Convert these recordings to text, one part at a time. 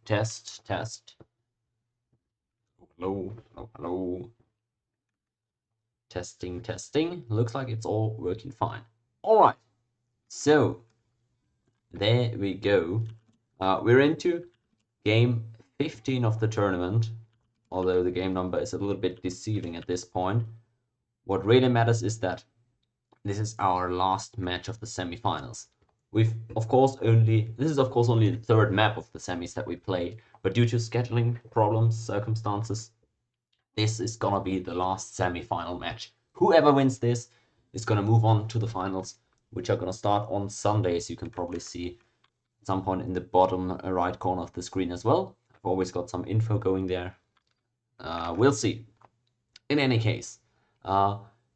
Test, test. Hello, hello, hello. Testing, testing. Looks like it's all working fine. All right. So there we go. We're into game 15 of the tournament, although the game number is a little bit deceiving at this point. What really matters is that this is our last match of the semifinals. This is of course only the third map of the semis that we play, but due to scheduling problems, circumstances, this is gonna be the last semi-final match. Whoever wins this is gonna move on to the finals, which are gonna start on Sunday, as you can probably see at some point in the bottom right corner of the screen as well. I've always got some info going there. We'll see. In any case,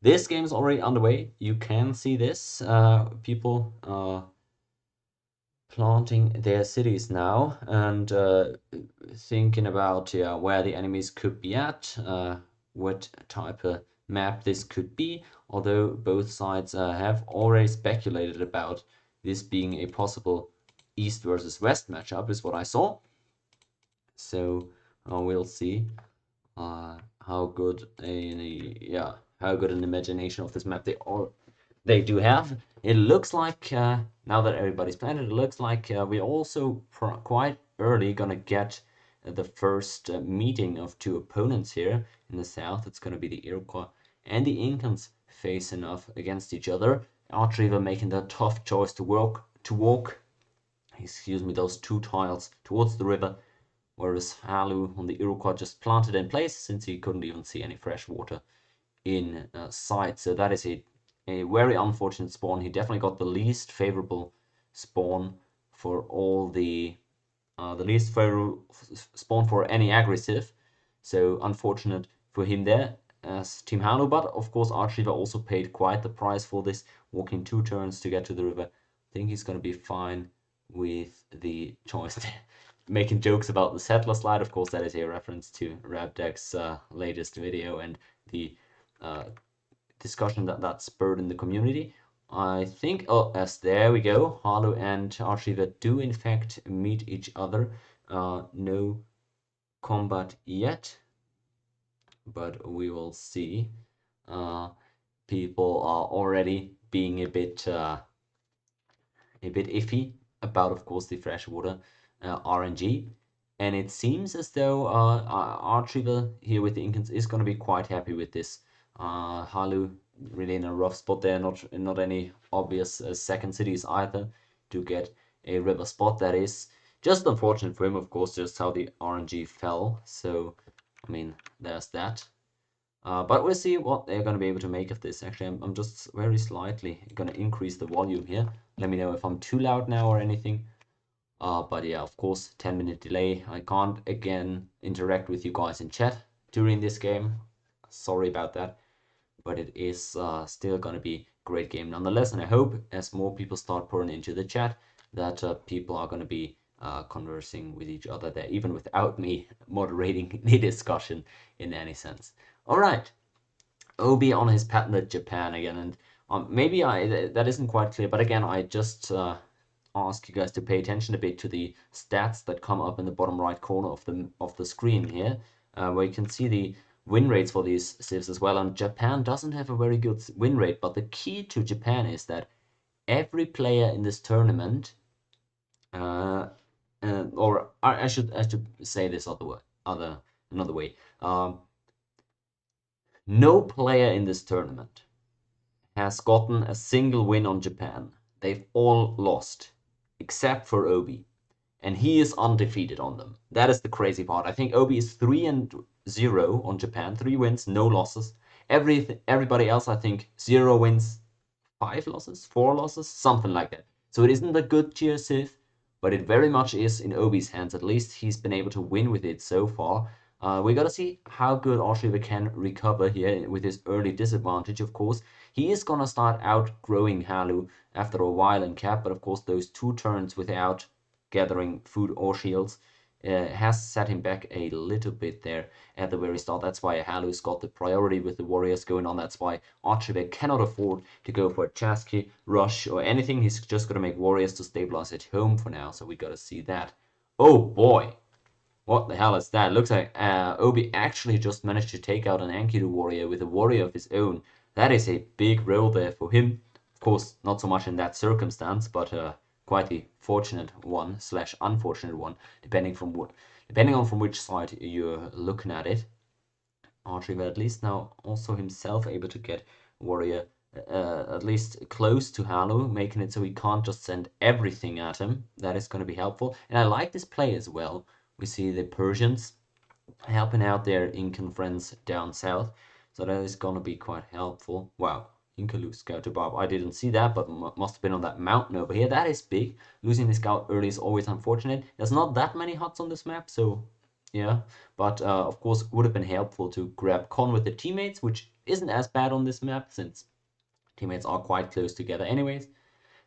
this game is already underway. You can see this. People planting their cities now and thinking about where the enemies could be at, what type of map this could be, although both sides have already speculated about this being a possible East versus West matchup, is what I saw. So we'll see how good an imagination of this map they do have. It looks like, now that everybody's planned it, looks like we're also quite early gonna get the first meeting of two opponents here in the south. It's gonna be the Iroquois and the Incans facing off against each other. Archriver making the tough choice to walk, excuse me, those two tiles towards the river, whereas Halu on the Iroquois just planted in place since he couldn't even see any fresh water in sight. So that is a very unfortunate spawn. He definitely got the least favorable spawn for all the least favorable spawn for any aggressive. So unfortunate for him there as Team Halu, but of course Archriver also paid quite the price for this, walking 2 turns to get to the river. I think he's going to be fine with the choice. Making jokes about the settler slide, of course that is a reference to Rabdek's latest video and the discussion that spurred in the community. I think, as there we go, Halu and Archriver do in fact meet each other. No combat yet, but we will see. People are already being a bit iffy about, of course, the freshwater RNG. And it seems as though Archriver here with the Incans is going to be quite happy with this. Halu really in a rough spot there, not any obvious second cities either to get a river spot. That is just unfortunate for him, of course, just how the RNG fell. So, I mean, there's that. But we'll see what they're going to be able to make of this. Actually, I'm just very slightly going to increase the volume here. Let me know if I'm too loud now or anything. But yeah, of course, 10-minute delay. I can't again interact with you guys in chat during this game. Sorry about that. But it is still going to be a great game nonetheless. And I hope as more people start pouring into the chat that people are going to be conversing with each other there, even without me moderating the discussion in any sense. All right, Obi on his patented Japan again, and maybe that isn't quite clear, but again, I just ask you guys to pay attention a bit to the stats that come up in the bottom right corner of the screen here, where you can see the win rates for these civs as well. And Japan doesn't have a very good win rate, but the key to Japan is that every player in this tournament, or I should say this another way. No player in this tournament has gotten a single win on Japan. They've all lost, except for Obi. And he is undefeated on them. That is the crazy part. I think Obi is 3-0 on Japan. 3 wins, no losses. Everybody else, I think, 0 wins, 5 losses, 4 losses, something like that. So it isn't a good tier civ, but it very much is in Obi's hands. At least he's been able to win with it so far. We gotta see how good Archriver can recover here with his early disadvantage, of course. He is gonna start outgrowing Halu after a while in cap, but of course those 2 turns without gathering food or shields has set him back a little bit there at the very start. That's why Halu's got the priority with the warriors going on. That's why Archriver cannot afford to go for a Chasqui rush or anything. He's just gonna make warriors to stabilize at home for now, so we gotta see that. Oh boy, what the hell is that? Looks like Obi actually just managed to take out an Enkidu warrior with a warrior of his own. That is a big roll there for him. Of course, not so much in that circumstance, but quite a fortunate one slash unfortunate one, depending on from which side you're looking at it. Archie at least now also himself able to get warrior at least close to Halu, making it so he can't just send everything at him. That is going to be helpful. And I like this play as well. We see the Persians helping out their Incan friends down south. So that is going to be quite helpful. Wow, Inca lose scout to Bob. I didn't see that, but must have been on that mountain over here. That is big. Losing the scout early is always unfortunate. There's not that many huts on this map, so yeah. But of course, would have been helpful to grab Con with the teammates, which isn't as bad on this map since teammates are quite close together anyways.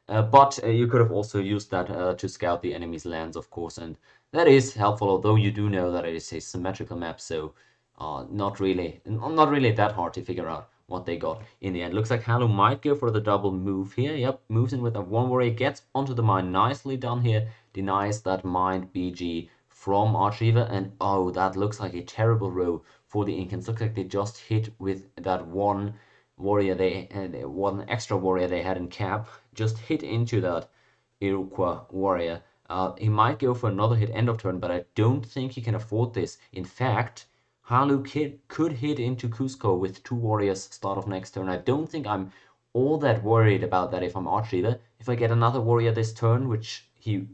But you could have also used that to scout the enemy's lands, of course, and that is helpful, although you do know that it is a symmetrical map, so not really that hard to figure out what they got in the end. Looks like Halu might go for the double move here. Yep, moves in with a one warrior, gets onto the mine, nicely done here, denies that mine BG from Archiva, and oh, that looks like a terrible row for the Incans. Looks like they just hit with that one warrior one extra warrior they had in cap just hit into that Iroquois warrior. He might go for another hit end of turn, but I don't think he can afford this. In fact, Halu could hit into Cusco with two warriors start of next turn. I don't think I'm all that worried about that if I'm Archleader. If I get another warrior this turn, which he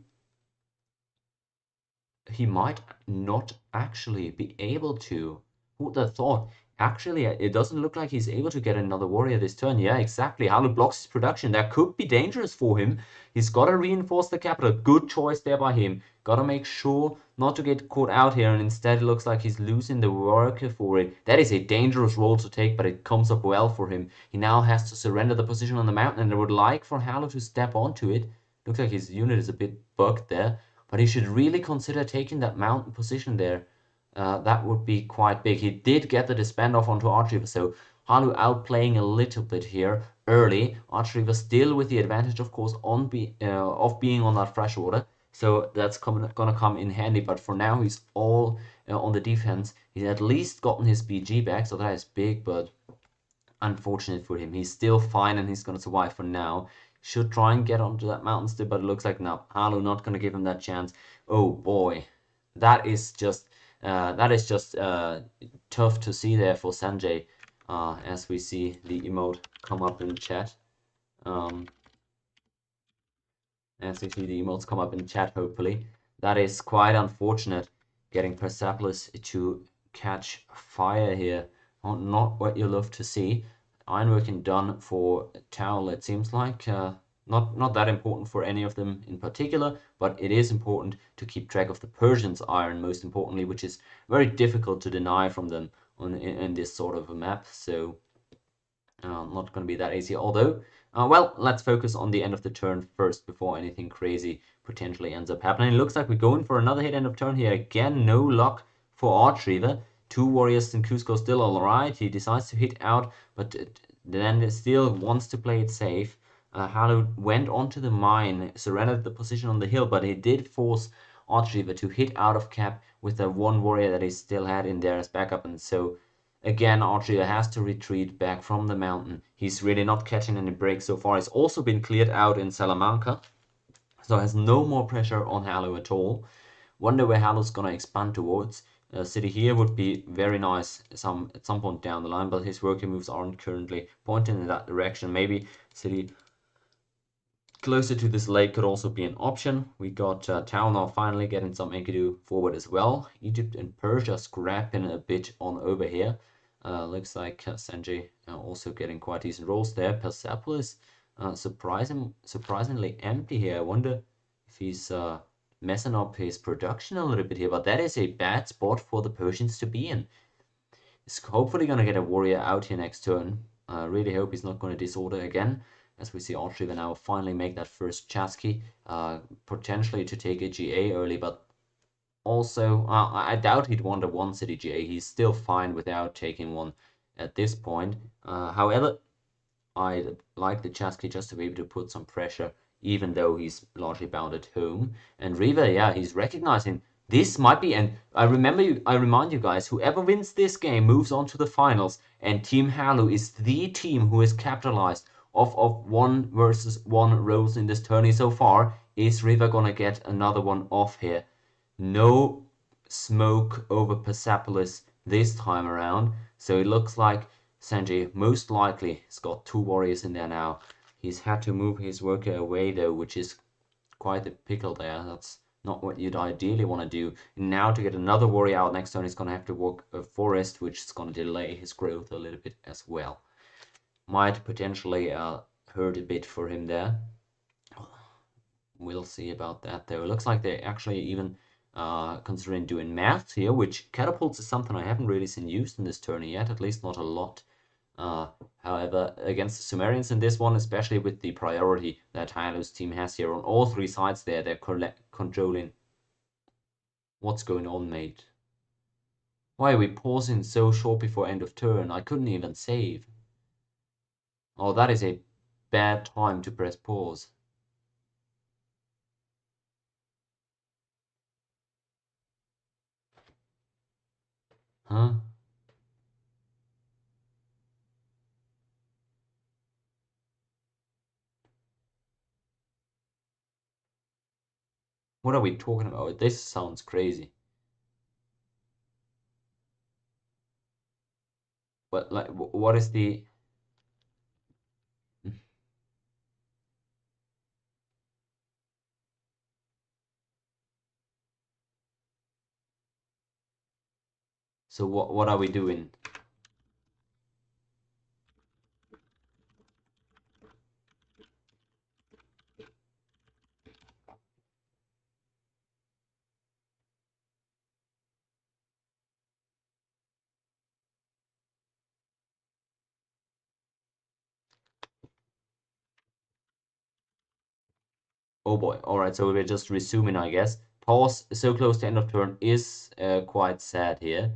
might not actually be able to. Who would have thought? Actually, it doesn't look like he's able to get another warrior this turn. Yeah, exactly. Halu blocks his production. That could be dangerous for him. He's got to reinforce the capital. Good choice there by him. Got to make sure not to get caught out here, and instead it looks like he's losing the worker for it. That is a dangerous role to take, but it comes up well for him. He now has to surrender the position on the mountain, and I would like for Halu to step onto it. Looks like his unit is a bit bugged there. But he should really consider taking that mountain position there. That would be quite big. He did get the disband off onto Archiever, so Halu outplaying a little bit here early. Archiever still with the advantage, of course, of being on that freshwater. So that's gonna come in handy. But for now, he's all on the defense. He's at least gotten his BG back, so that is big. But unfortunate for him. He's still fine and he's going to survive for now. Should try and get onto that mountain still, but it looks like no. Halu not going to give him that chance. Oh boy, that is just tough to see there for Sanjay. As we see the emote come up in chat. Um, as we see the emotes come up in chat, hopefully. That is quite unfortunate, getting Persepolis to catch fire here. Not what you love to see. Ironworking done for Towel, it seems like. Not that important for any of them in particular, but it is important to keep track of the Persians' iron, most importantly, which is very difficult to deny from them in this sort of a map. So not going to be that easy. Although, well, let's focus on the end of the turn first before anything crazy potentially ends up happening. It looks like we're going for another hit end of turn here. Again, no luck for Archreaver. Two warriors in Cusco still alright. He decides to hit out, but then still wants to play it safe. Halu went onto the mine, surrendered the position on the hill, but he did force Archreaver to hit out of cap with the one warrior that he still had in there as backup, and so again, Archie has to retreat back from the mountain. He's really not catching any breaks so far. He's also been cleared out in Salamanca, so has no more pressure on Halu at all. Wonder where Halu's gonna expand towards. City here would be very nice at some point down the line, but his working moves aren't currently pointing in that direction. Maybe City closer to this lake could also be an option. We got Tau now finally getting some Enkidu forward as well. Egypt and Persia scrapping a bit on over here. Looks like Sanjay also getting quite decent rolls there. Persepolis surprisingly empty here. I wonder if he's messing up his production a little bit here, but that is a bad spot for the Persians to be in. He's hopefully going to get a warrior out here next turn. I really hope he's not going to disorder again, as we see Archiever now finally make that first Chasky, potentially to take a GA early, but also I doubt he'd want a one city GA. He's still fine without taking one at this point. However, I'd like the Chasky just to be able to put some pressure even though he's largely bound at home. And River, yeah, he's recognizing this might be, and I remind you guys, whoever wins this game moves on to the finals, and Team Halu is the team who has capitalized of 1 versus 1 roles in this tourney so far. Is River gonna get another one off here? No smoke over Persepolis this time around, so it looks like Sanjay most likely has got 2 warriors in there now. He's had to move his worker away though, which is quite a pickle there. That's not what you'd ideally want to do. Now to get another warrior out next turn, he's going to have to walk a forest, which is going to delay his growth a little bit as well. Might potentially hurt a bit for him there. We'll see about that though. It looks like they're actually even considering doing math here, which catapults is something I haven't really seen used in this tourney yet, at least not a lot. Uh, However, against the Sumerians in this one, especially with the priority that Halu's team has here on all 3 sides there, they're controlling. What's going on, mate? Why are we pausing so short before end of turn? I couldn't even save. Oh, that is a bad time to press pause. Huh? What are we talking about? This sounds crazy. But like, what is the... So what are we doing? Oh boy. All right, so we're just resuming, I guess. Pause so close to end of turn is quite sad here.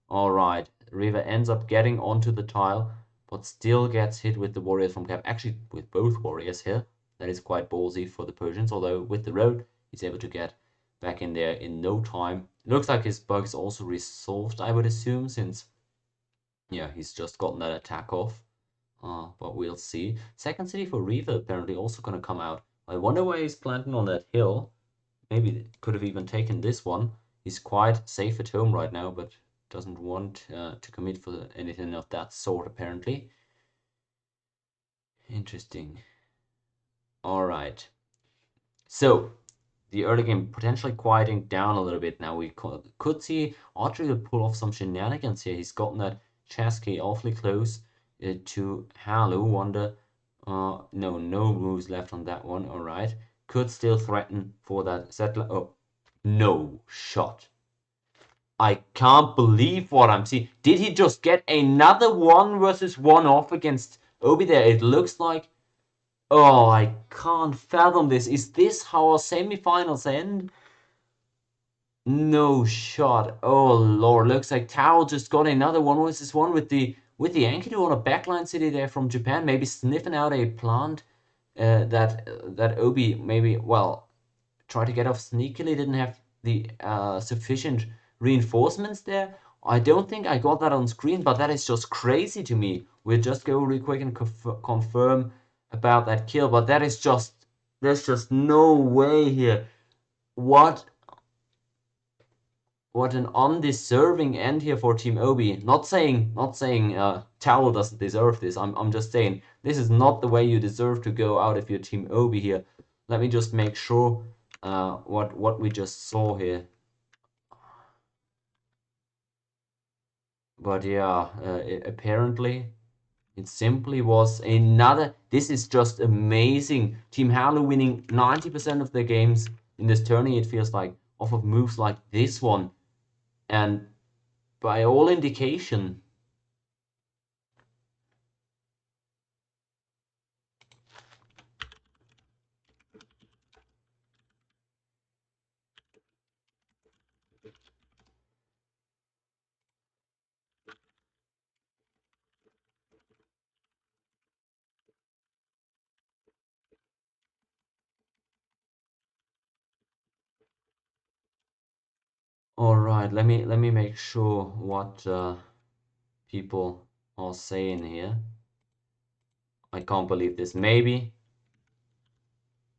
All right, River ends up getting onto the tile, but still gets hit with the warriors from cap. Actually, with both warriors here. That is quite ballsy for the Persians, although with the road, he's able to get back in there in no time. It looks like his bug is also resolved, I would assume, since, yeah, he's just gotten that attack off. But we'll see. Second city for Riva apparently also going to come out. I wonder why he's planting on that hill. Maybe could have even taken this one. He's quite safe at home right now, but doesn't want to commit for anything of that sort apparently. Interesting. All right. So the early game potentially quieting down a little bit now. We could see Audrey will pull off some shenanigans here. He's gotten that chess key awfully close to Halu. Wonder, no moves left on that one. All right, could still threaten for that settler. Oh, no shot. I can't believe what I'm seeing. Did he just get another 1 versus 1 off against Obi there? It looks like. Oh, I can't fathom this. Is this how our semifinals end? No shot. Oh Lord, looks like Tao just got another 1 versus 1 with the Enkidu on a backline city there from Japan, maybe sniffing out a plant that Obi maybe tried to get off sneakily, didn't have the sufficient reinforcements there. I don't think I got that on screen, but that is just crazy to me. We'll just go really quick and confirm about that kill, but there's just no way here. What an undeserving end here for Team Obi. Not saying Towel doesn't deserve this. I'm just saying this is not the way you deserve to go out if you're Team Obi here. Let me just make sure what we just saw here. But yeah, apparently it simply was another. This is just amazing. Team Halu winning 90% of their games in this tourney. It feels like off of moves like this one, and by all indication. right, let me make sure what people are saying here. I can't believe this. Maybe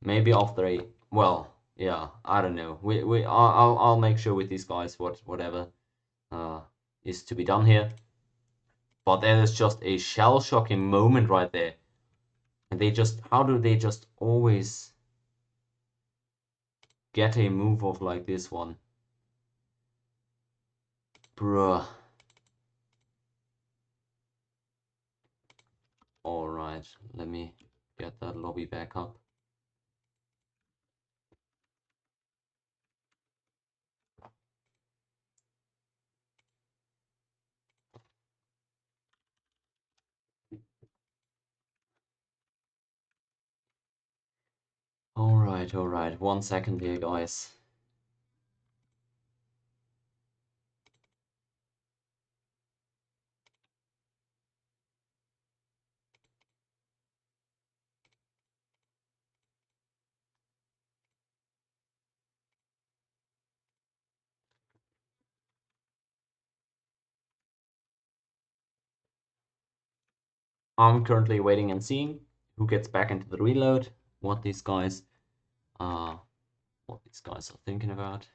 after a well, yeah, I don't know. I'll make sure with these guys whatever uh is to be done here. But that is just a shell-shocking moment right there. And they just how do they just always get a move off like this one? Bruh. Alright, let me get that lobby back up. Alright, 1 second here, guys. I'm currently waiting and seeing who gets back into the reload, what these guys uh what these guys are thinking about.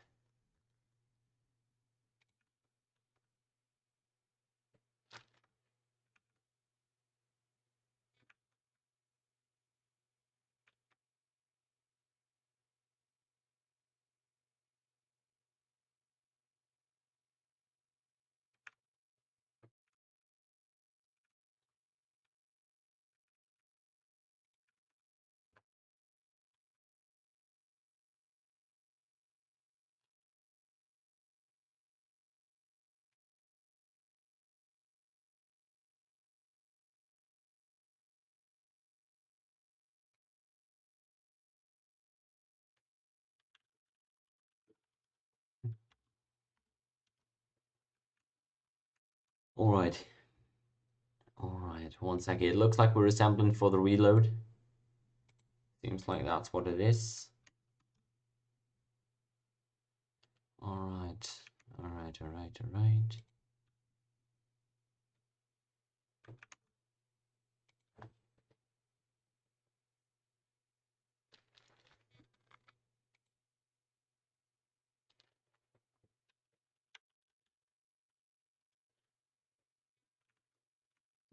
Alright. Alright, 1 second. It looks like we're assembling for the reload. Seems like that's what it is. Alright. Alright.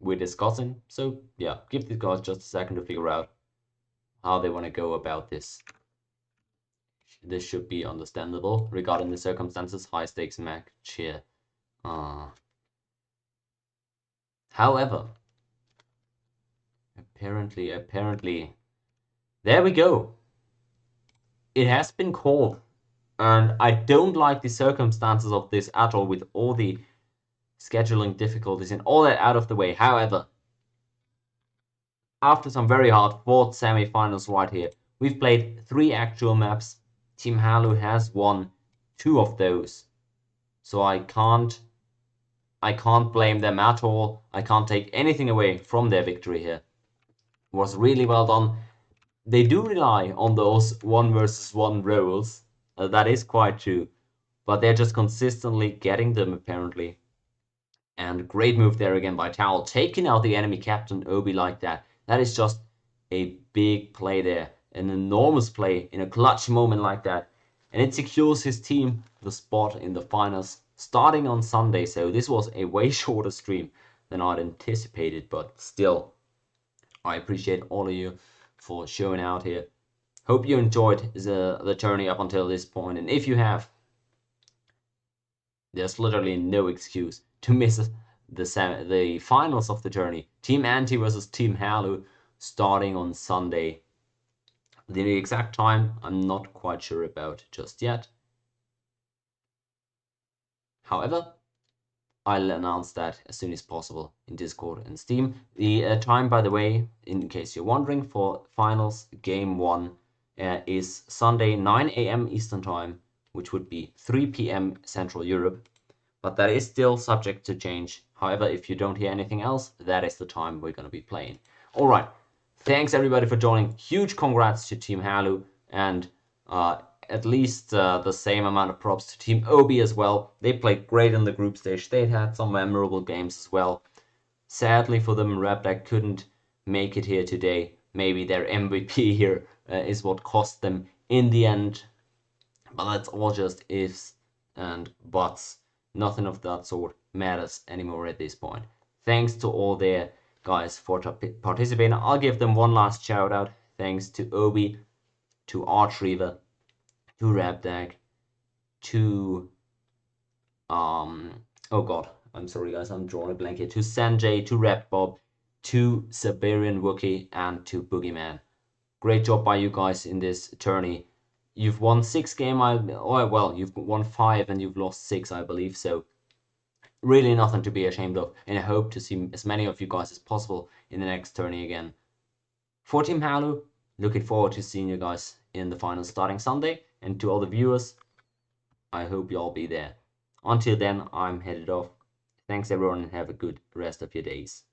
We're discussing. So yeah, give these guys just a second to figure out how they want to go about this. This should be understandable regarding the circumstances. High stakes match here. However, apparently, there we go. It has been called, and I don't like the circumstances of this at all with all the scheduling difficulties and all that out of the way. However, after some very hard fought semi-finals right here, we've played 3 actual maps. Team Halu has won 2 of those. So I can't blame them at all. I can't take anything away from their victory here. It was really well done. They do rely on those 1 versus 1 roles. That is quite true. But they're just consistently getting them apparently. And great move there again by Towel, taking out the enemy captain Obi like that. That is just a big play there. An enormous play in a clutch moment like that. And it secures his team the spot in the finals starting on Sunday. So this was a way shorter stream than I'd anticipated. But still, I appreciate all of you for showing out here. Hope you enjoyed the journey up until this point. And if you have, there's literally no excuse to miss the finals of the journey. Team Anti versus Team Halu starting on Sunday. The exact time I'm not quite sure about just yet. However, I'll announce that as soon as possible in Discord and Steam. The time, by the way, in case you're wondering, for finals game 1 is Sunday 9 a.m. Eastern Time, which would be 3 p.m. Central Europe. But that is still subject to change. However, if you don't hear anything else, that is the time we're going to be playing. Alright, thanks everybody for joining. Huge congrats to Team Halu. And at least the same amount of props to Team Obi as well. They played great in the group stage. They had some memorable games as well. Sadly for them, Rapdak couldn't make it here today. Maybe their MVP here is what cost them in the end. But that's all just ifs and buts. Nothing of that sort matters anymore at this point. Thanks to all their guys for participating. I'll give them one last shout out. Thanks to Obi, to Archreaver, to Rapdag, to oh god, I'm sorry guys, I'm drawing a blank here. To Sanjay, to Rap Bob, to Siberian Wookie, and to Boogeyman. Great job by you guys in this tourney. You've won 6 games, well, you've won 5 and you've lost 6, I believe. So really nothing to be ashamed of. And I hope to see as many of you guys as possible in the next tourney again. For Team Halu, looking forward to seeing you guys in the final starting Sunday. And to all the viewers, I hope you all be there. Until then, I'm headed off. Thanks everyone and have a good rest of your days.